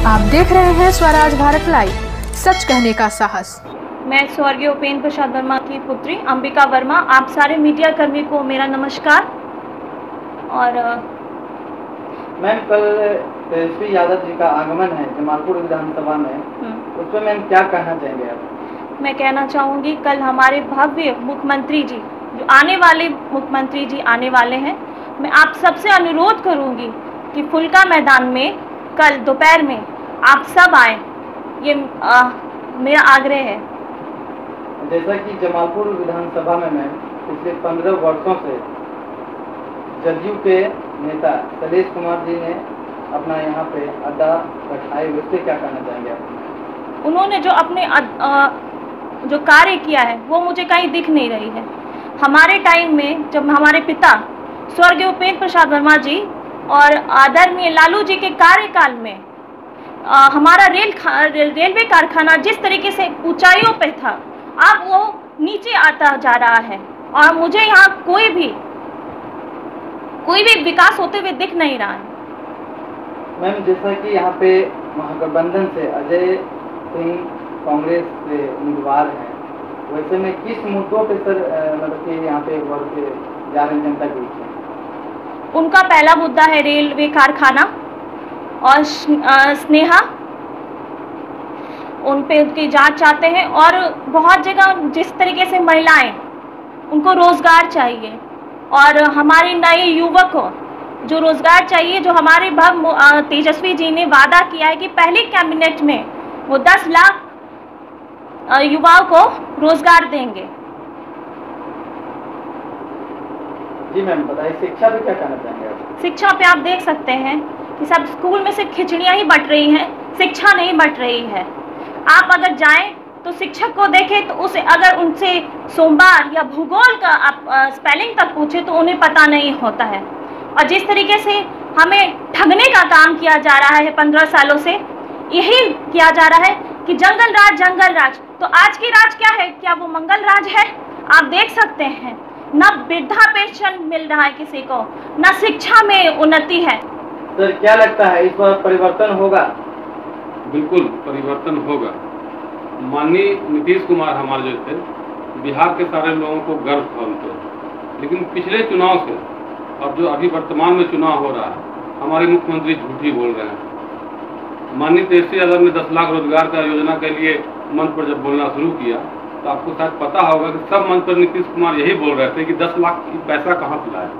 आप देख रहे हैं स्वराज भारत लाइव, सच कहने का साहस। मैं स्वर्गीय उपेंद्र प्रसाद वर्मा की पुत्री अंबिका वर्मा। आप सारे मीडिया कर्मी को मेरा नमस्कार। और मैम, कल तेजस्वी यादव जी का आगमन है जमालपुर विधानसभा में, उसमें मैम क्या कहना चाहेंगे आप? मैं कहना चाहूँगी, कल हमारे भव्य मुख्यमंत्री जी, जो आने वाले मुख्यमंत्री जी आने वाले हैं, मैं आप सबसे अनुरोध करूँगी कि फुल्का मैदान में कल दोपहर में आप सब आए। ये मेरा आग्रह है। जैसा कि जमालपुर विधानसभा में मैम पिछले 15 वर्षों से जदयू के नेता शैलेश कुमार जी ने अपना यहाँ पे अड्डा बैठाए, उससे क्या कहना चाहेंगे आप? उन्होंने जो अपने जो कार्य किया है वो मुझे कहीं दिख नहीं रही है। हमारे टाइम में जब हमारे पिता स्वर्गीय उपेंद्र प्रसाद वर्मा जी और आदरणीय लालू जी के कार्यकाल में हमारा रेलवे कारखाना जिस तरीके से ऊंचाइयों पे था, अब वो नीचे आता जा रहा है और मुझे यहाँ कोई भी विकास होते हुए दिख नहीं रहा है। मैम, जैसा कि यहाँ पे महागठबंधन से अजय सिंह कांग्रेस से उम्मीदवार हैं, वैसे में किस मुद्दों पे सर मतलब कि यहाँ पे वर्ग जा रहे जनता के बीच? उनका पहला मुद्दा है रेलवे कारखाना और स्नेहा, उन पे उनकी जांच चाहते हैं। और बहुत जगह जिस तरीके से महिलाएं, उनको रोजगार चाहिए और हमारे नए युवक को जो रोजगार चाहिए, जो हमारे तेजस्वी जी ने वादा किया है कि पहली कैबिनेट में वो 10 लाख युवाओं को रोजगार देंगे। जी मैम, बताइए शिक्षा भी क्या कहना चाहेंगे आप? शिक्षा पे आप देख सकते हैं कि सब स्कूल में से खिचड़ियाँ ही बट रही हैं, शिक्षा नहीं बट रही है। आप अगर जाएं तो शिक्षक को देखें तो उसे अगर उनसे सोमवार या भूगोल का आप स्पेलिंग तक पूछे तो उन्हें पता नहीं होता है। और जिस तरीके से हमें ठगने का काम किया जा रहा है 15 सालों से, यही किया जा रहा है कि जंगल राज। तो आज की राज क्या है? क्या वो मंगल राज है? आप देख सकते हैं, न वृद्धा पेंशन मिल रहा है किसी को, न शिक्षा में उन्नति है। सर, क्या लगता है इस बार परिवर्तन होगा? बिल्कुल परिवर्तन होगा। माननीय नीतीश कुमार हमारे जो थे, बिहार के सारे लोगों को गर्व था उन पर, लेकिन पिछले चुनाव से अब जो अभी वर्तमान में चुनाव हो रहा है, हमारे मुख्यमंत्री झूठी बोल रहे हैं। माननीय तेजस्वी यादव ने 10 लाख रोजगार का योजना के लिए मंच पर जब बोलना शुरू किया तो आपको शायद पता होगा कि सब मंच पर नीतीश कुमार यही बोल रहे थे कि 10 लाख पैसा कहाँ से लाएगा,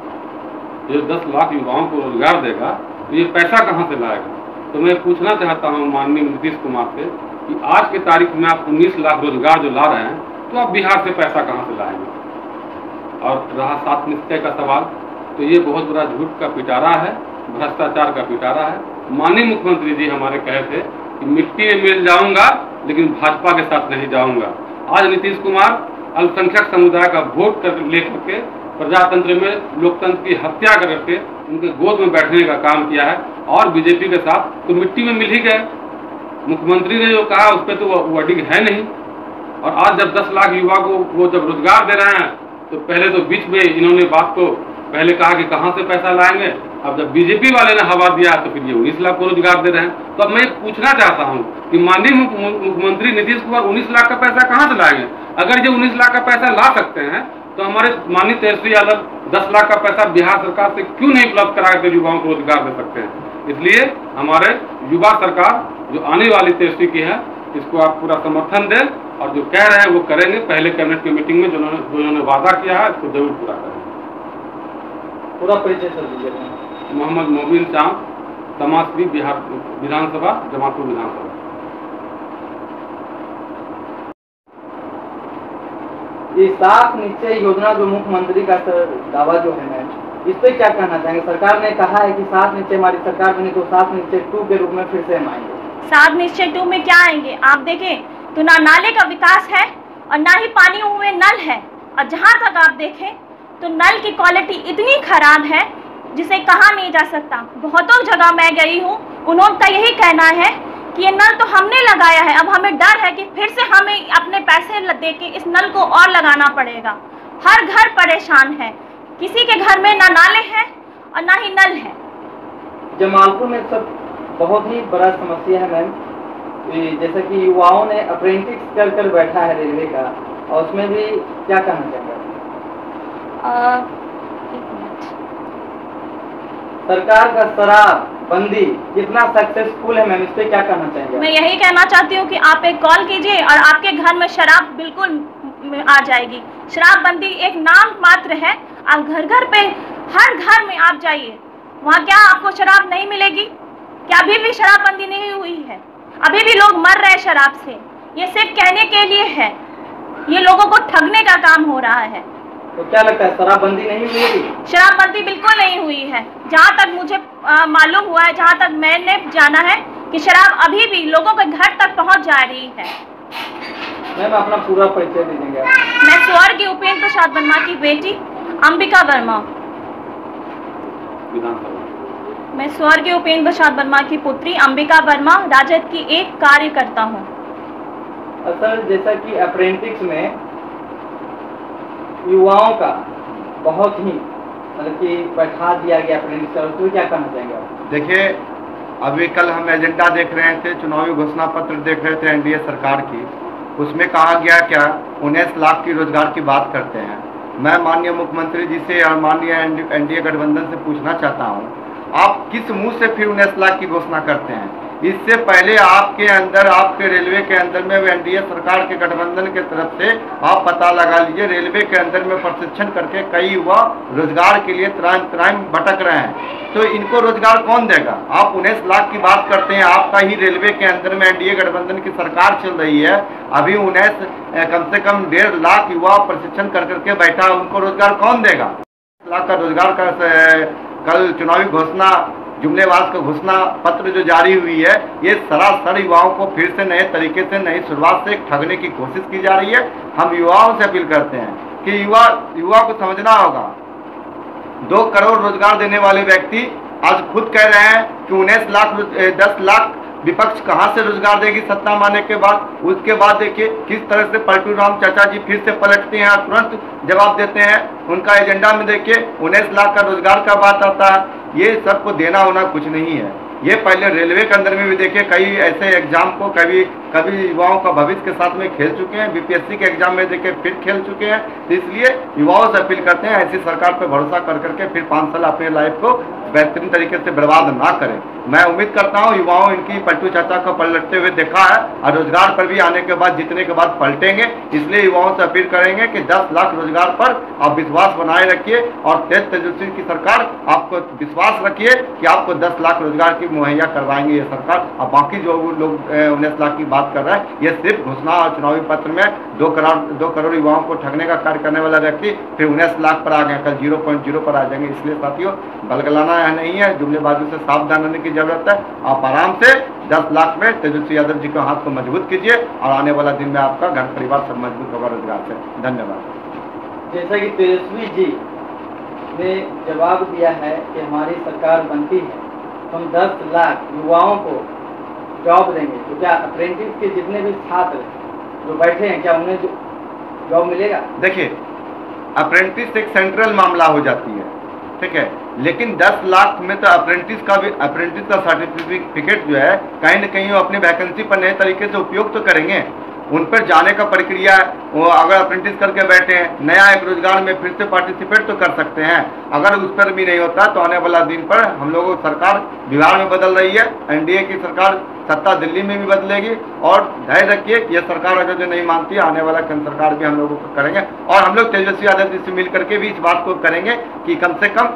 जो 10 लाख युवाओं को रोजगार देगा तो ये पैसा कहाँ से लाएगा। तो मैं पूछना चाहता हूँ माननीय नीतीश कुमार से कि आज के तारीख में आप 19 लाख रोजगार जो ला रहे हैं, तो आप बिहार से पैसा कहाँ से लाएंगे? और रहा 7 निश्चय का सवाल, तो ये बहुत बड़ा झूठ का पिटारा है, भ्रष्टाचार का पिटारा है। माननीय मुख्यमंत्री जी हमारे कहे थे कि मिट्टी में मिल जाऊंगा लेकिन भाजपा के साथ नहीं जाऊंगा। आज नीतीश कुमार अल्पसंख्यक समुदाय का वोट लेकर के प्रजातंत्र में लोकतंत्र की हत्या करके उनके गोद में बैठने का काम किया है और बीजेपी के साथ तो मिट्टी में मिल ही गए। मुख्यमंत्री ने जो कहा उस पर तो वर्डिंग है नहीं। और आज जब 10 लाख युवा को वो जब रोजगार दे रहे हैं, तो पहले तो बीच में इन्होंने बात को पहले कहा कि कहाँ से पैसा लाएंगे, अब जब बीजेपी वाले ने हवा दिया तो फिर ये 19 लाख को रोजगार दे रहे हैं। तो अब मैं पूछना चाहता हूँ कि माननीय मुख्यमंत्री नीतीश कुमार 19 लाख का पैसा कहाँ से लाएंगे? अगर ये 19 लाख का पैसा ला सकते हैं तो हमारे माननीय तेजस्वी यादव 10 लाख का पैसा बिहार सरकार से क्यों नहीं उपलब्ध करा के युवाओं को रोजगार दे सकते हैं? इसलिए हमारे युवा सरकार जो आने वाली तेजस्वी की है, इसको आप पूरा समर्थन दें और जो कह रहे हैं वो करेंगे। पहले कैबिनेट की मीटिंग में जो उन्होंने वादा किया है उसको जरूर पूरा करेंगे। पूरा परिचय सर दीजिए। मोहम्मद मोबिन चांद, समाजसेवी, बिहार विधानसभा, जमालपुर विधानसभा। ये 7 निश्चय योजना जो मुख्यमंत्री का दावा जो है मैम, इस पे क्या कहना चाहेंगे? सरकार ने कहा है कि 7 निश्चय हमारी सरकार बनी तो 7 निश्चय 2 के रूप में फिर से हम आएंगे। 7 निश्चय 2 में क्या आएंगे? आप देखें तो ना नाले का विकास है और ना ही पानियों में नल है। और जहाँ तक आप देखें तो नल की क्वालिटी इतनी खराब है जिसे कहा नहीं जा सकता। बहुतों जगह मैं गई हूँ, उन्होंने का यही कहना है कि ये नल तो हमने लगाया है, अब हमें डर है कि फिर से हमें अपने पैसे दे के इस नल को और लगाना पड़ेगा। हर घर परेशान है, किसी के घर में ना नाले हैं और ना ही नल है। जमालपुर में सब बहुत ही बड़ा समस्या है मैम। जैसा कि युवाओं ने अप्रेंटिस कर बैठा है रेलवे का, और उसमें भी क्या कहना चाहेंगे? सरकार का शराब बंदी कितना सक्सेसफुल है मैम, इस पे क्या कहना चाहेंगे? मैं यही कहना चाहती हूँ कि आप एक कॉल कीजिए और आपके घर में शराब बिल्कुल आ जाएगी। शराब बंदी एक नाम मात्र है। आप घर घर पे, हर घर में आप जाइए, वहाँ क्या आपको शराब नहीं मिलेगी? क्या अभी भी शराब बंदी नहीं हुई है? अभी भी लोग मर रहे शराब से। ये सिर्फ कहने के लिए है, ये लोगों को ठगने का काम हो रहा है। तो क्या लगता है शराबबंदी नहीं हुई? शराबबंदी बिल्कुल नहीं हुई है। जहाँ तक मुझे मालूम हुआ है, जहाँ तक मैंने जाना है कि शराब अभी भी लोगों के घर तक पहुँच जा रही है। मैम अपना पूरा परिचय दीजिएगा। मैं स्वर्गीय उपेंद्र प्रसाद वर्मा की बेटी अंबिका वर्मा। मैं स्वर्गीय उपेंद्र प्रसाद वर्मा की पुत्री अंबिका वर्मा राजद की एक कार्यकर्ता हूँ। सर, जैसा कि अप्रेंटिस में युवाओं का बहुत ही मतलब कि बैठा दिया गया अप्रेंटिस, उसमें क्या कहना चाहेंगे आप? देखिए, अभी कल हम एजेंडा देख रहे थे, चुनावी घोषणा पत्र देख रहे थे एनडीए सरकार की। उसमें कहा गया क्या 19 लाख की रोजगार की बात करते हैं। मैं माननीय मुख्यमंत्री जी से और माननीय एनडीए गठबंधन से पूछना चाहता हूं, आप किस मुंह से फिर 19 लाख की घोषणा करते हैं? इससे पहले आपके अंदर, आपके रेलवे के अंदर में एनडीए सरकार के गठबंधन के तरफ से आप पता लगा लीजिए, रेलवे के अंदर में प्रशिक्षण करके कई युवा रोजगार के लिए त्राम भटक रहे हैं। तो इनको रोजगार कौन देगा? आप 19 लाख की बात करते हैं, आपका ही रेलवे के अंदर में एनडीए गठबंधन की सरकार चल रही है। अभी 19 कम से कम 1.5 लाख युवा प्रशिक्षण कर करके बैठा, उनको रोजगार कौन देगा? लाख का रोजगार का कल चुनावी घोषणा, जुमलेबाज का घोषणा पत्र जो जारी हुई है, ये सरासर युवाओं को फिर से नए तरीके से, नई शुरुआत से ठगने की कोशिश की जा रही है। हम युवाओं से अपील करते हैं कि युवा को समझना होगा, 2 करोड़ रोजगार देने वाले व्यक्ति आज खुद कह रहे हैं कि 19 लाख 10 लाख विपक्ष कहां से रोजगार देगी सत्ता माने के बाद। उसके बाद देखिए किस तरह से पलटू राम चाचा जी फिर से पलटते हैं और तुरंत जवाब देते हैं। उनका एजेंडा में देखिए 19 लाख का रोजगार का बात आता है। ये सबको देना होना कुछ नहीं है। ये पहले रेलवे के अंदर में भी देखिए कई ऐसे एग्जाम को कभी युवाओं का भविष्य के साथ में खेल चुके हैं। बीपीएससी के एग्जाम में देखिए फिर खेल चुके हैं। तो इसलिए युवाओं से अपील करते हैं, ऐसी सरकार पर भरोसा कर करके फिर 5 साल अपने लाइफ को बेहतरीन तरीके से बर्बाद ना करें। मैं उम्मीद करता हूँ युवाओं इनकी पलटू चाचा को पलटते हुए देखा है और रोजगार पर भी आने के बाद, जीतने के बाद पलटेंगे। इसलिए युवाओं से अपील करेंगे कि 10 लाख रोजगार पर आप विश्वास बनाए रखिए और तेजस्वी की सरकार आपको विश्वास रखिए कि आपको 10 लाख रोजगार की मुहैया करवाएंगे ये सरकार। और बाकी जो लोग 19 लाख की बात कर रहे हैं, ये सिर्फ घोषणा और चुनावी पत्र में 2 करोड़ युवाओं को ठगने का कार्य करने वाला व्यक्ति फिर 19 लाख पर आ गए, कल 0.0 पर आ जाएंगे। इसलिए साथियों, बलगलाना नहीं है, जुमलेबाजों से सावधान रहने की जरूरत है। आप आराम से 10 लाख में तेजस्वी यादव जी के हाथ को मजबूत कीजिए और आने वाला दिन में आपका घर परिवार सब मजबूत होगा रोजगार से। धन्यवाद। जैसा कि तेजस्वी जी ने जवाब दिया है कि हमारी सरकार बनती है तो हम 10 लाख युवाओं को जॉब देंगे, तो क्या अप्रेंटिस के जितने भी छात्र जो बैठे हैं क्या उन्हें जॉब मिलेगा? देखिए, अप्रेंटिस एक सेंट्रल मामला हो जाती है, ठीक है, लेकिन 10 लाख में तो अप्रेंटिस का सर्टिफिकेट जो है कहीं न कहीं वो अपनी वैकेंसी पर नए तरीके से उपयोग तो करेंगे। उन पर जाने का प्रक्रिया, वो अगर अप्रेंटिस करके बैठे हैं, नया एक रोजगार में फिर से पार्टिसिपेट तो कर सकते हैं। अगर उस पर भी नहीं होता तो आने वाला दिन पर हम लोगों की सरकार बिहार में बदल रही है, एनडीए की सरकार सत्ता दिल्ली में भी बदलेगी। और धैर्य रखिए, यह सरकार अगर जो नहीं मानती, आने वाला केंद्र सरकार भी हम लोगों को करेंगे। और हम लोग तेजस्वी यादव जी से मिल करके भी इस बात को करेंगे कि कम से कम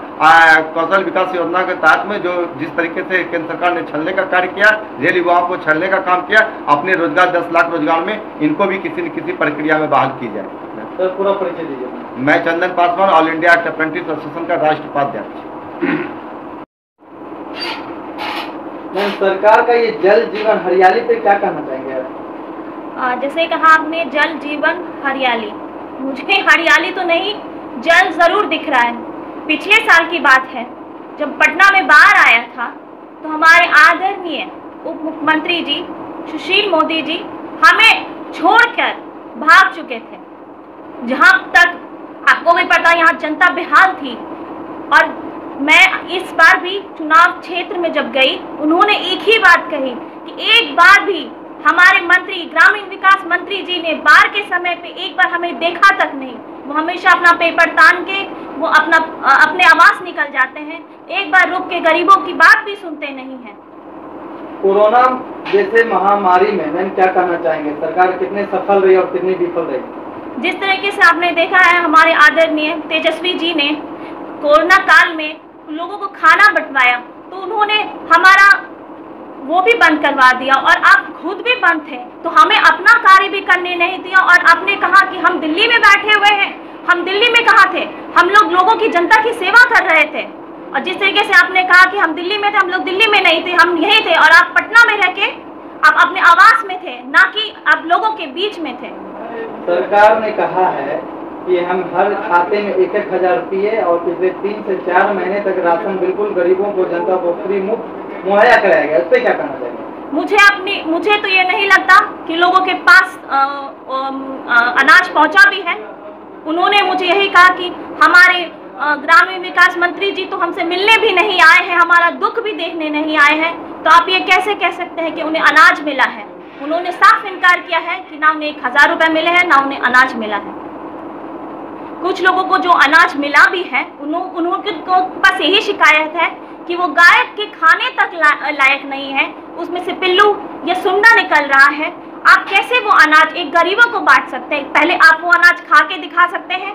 कौशल विकास योजना के तहत में जो जिस तरीके से केंद्र सरकार ने छलने का कार्य किया, रेल युवाओं को छलने का काम किया, अपने रोजगार 10 लाख रोजगार में इनको भी किसी न किसी प्रक्रिया में बहाल की जाए। तो पूरा परिचय दीजिए। मैं Chandan Paswan, all India apprentice association का राष्ट्रीय उपाध्यक्ष। सरकार का ये जल जीवन हरियाली पे क्या कहना चाहेंगे आप? जैसे कहा आपने जल जीवन हरियाली, मुझे हरियाली तो नहीं, जल जरूर दिख रहा है। पिछले साल की बात है, जब पटना में बाढ़ आया था तो हमारे आदरणीय उप मुख्यमंत्री जी सुशील मोदी जी हमें छोड़कर भाग चुके थे। जहां तक आपको भी पता, यहाँ जनता बेहाल थी और मैं इस बार भी चुनाव क्षेत्र में जब गई, उन्होंने एक ही बात कही कि एक बार भी हमारे मंत्री, ग्रामीण विकास मंत्री जी ने बाढ़ के समय पे एक बार हमें देखा तक नहीं। वो हमेशा अपना पेपर तान के वो अपने आवास निकल जाते हैं, एक बार रुक के गरीबों की बात भी सुनते नहीं हैं। कोरोना जैसे महामारी में मैम क्या कहना चाहेंगे, सरकार कितने सफल रही और कितनी विफल रही? जिस तरीके से आपने देखा है, हमारे आदरणीय तेजस्वी जी ने कोरोना काल में लोगों को खाना बंटवाया, तो उन्होंने हमारा वो भी बंद करवा दिया और आप खुद भी बंद थे, तो हमें अपना कार्य भी करने नहीं दिया। और आपने कहा कि हम दिल्ली में बैठे हुए हैं, हम दिल्ली में कहाँ थे? हम लोग लोगों की, जनता की सेवा कर रहे थे। और जिस तरीके से आपने कहा कि हम दिल्ली में थे, हम लोग दिल्ली में नहीं थे, हम यहीं थे, और आप पटना में रह के आप अपने आवास में थे, ना कि आप लोगों के बीच में थे। सरकार ने कहा है कि हम हर खाते में 1-1 हज़ार रुपये और पिछले 3 से 4 महीने तक राशन बिल्कुल गरीबों को, जनता को फ्री मुफ्त मुहैया कराया गया। उस पर क्या कहना चाहिए? मुझे तो ये नहीं लगता कि लोगों के पास अनाज पहुंचा भी है। उन्होंने मुझे यही कहा कि हमारे ग्रामीण विकास मंत्री जी तो हमसे मिलने भी नहीं आए हैं, हमारा दुख भी देखने नहीं आए हैं, तो आप ये कैसे कह सकते हैं कि उन्हें अनाज मिला है? उन्होंने साफ इनकार किया है कि ना उन्हें 1,000 रुपये मिले हैं, ना उन्हें अनाज मिला है। कुछ लोगों को जो अनाज मिला भी है, उनके पास यही शिकायत है कि वो गाय के खाने तक लायक नहीं है, उसमें से पिल्लू या सुंडा निकल रहा है। आप कैसे वो अनाज एक गरीबों को बांट सकते हैं? पहले आप वो अनाज खा के दिखा सकते हैं।